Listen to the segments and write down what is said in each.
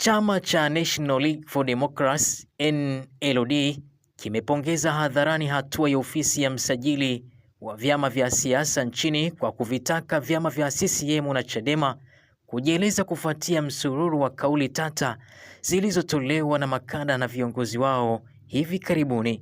Chama cha National League for Democracy NLD kimepongeza hadharani hatua ya ofisi ya msajili wa vyama vya siasa nchini kwa kuvitaka vyama vya CCM na Chadema kujieleza kufuatia msururu wa kauli tata zilizotolewa na makada na viongozi wao hivi karibuni.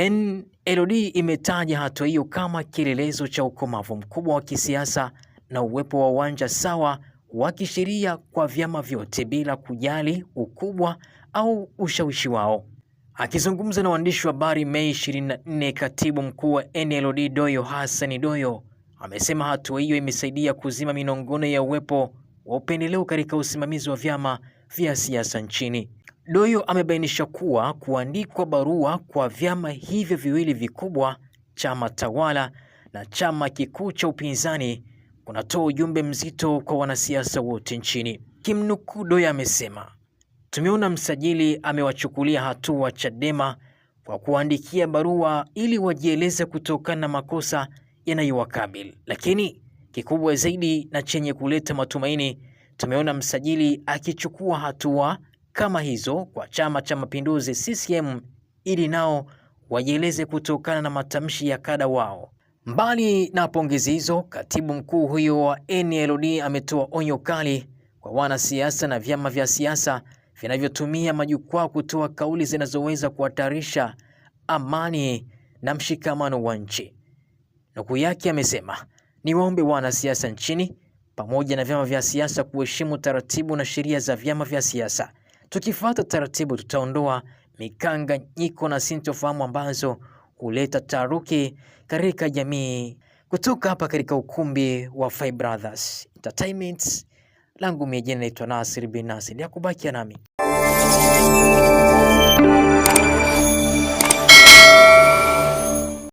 NLD imetaja hatua hiyo kama kielelezo cha ukomavu mkubwa wa kisiasa na uwepo wa uwanja sawa wa kisheria kwa vyama vyote bila kujali ukubwa au ushawishi wao. Akizungumza na waandishi wa habari Mei 24, katibu mkuu wa NLD Doyo Hassan Doyo amesema hatua hiyo imesaidia kuzima minong'ono ya uwepo wa upendeleo katika usimamizi wa vyama vya siasa nchini. Doyo amebainisha kuwa kuandikwa barua kwa vyama hivyo viwili vikubwa, chama tawala na chama kikuu cha upinzani, kunatoa ujumbe mzito kwa wanasiasa wote nchini. Kimnukuu, Doyo amesema, tumeona msajili amewachukulia hatua Chadema kwa kuandikia barua ili wajieleze kutokana na makosa yanayowakabili, lakini kikubwa zaidi na chenye kuleta matumaini, tumeona msajili akichukua hatua kama hizo kwa Chama cha Mapinduzi CCM ili nao wajieleze kutokana na matamshi ya kada wao. Mbali na pongezi hizo, katibu mkuu huyo wa NLD ametoa onyo kali kwa wanasiasa na vyama vya siasa vinavyotumia majukwaa kutoa kauli zinazoweza kuhatarisha amani na mshikamano wa nchi. Nukuu yake amesema, niwaombe wanasiasa nchini pamoja na vyama vya siasa kuheshimu taratibu na sheria za vyama vya siasa. Tukifuata taratibu, tutaondoa mikanganyiko na sintofahamu ambazo huleta taharuki katika jamii. Kutoka hapa katika ukumbi wa Five Brothers Entertainment, langu mimi naitwa Nasir bin Nasir, ya kubakia nami.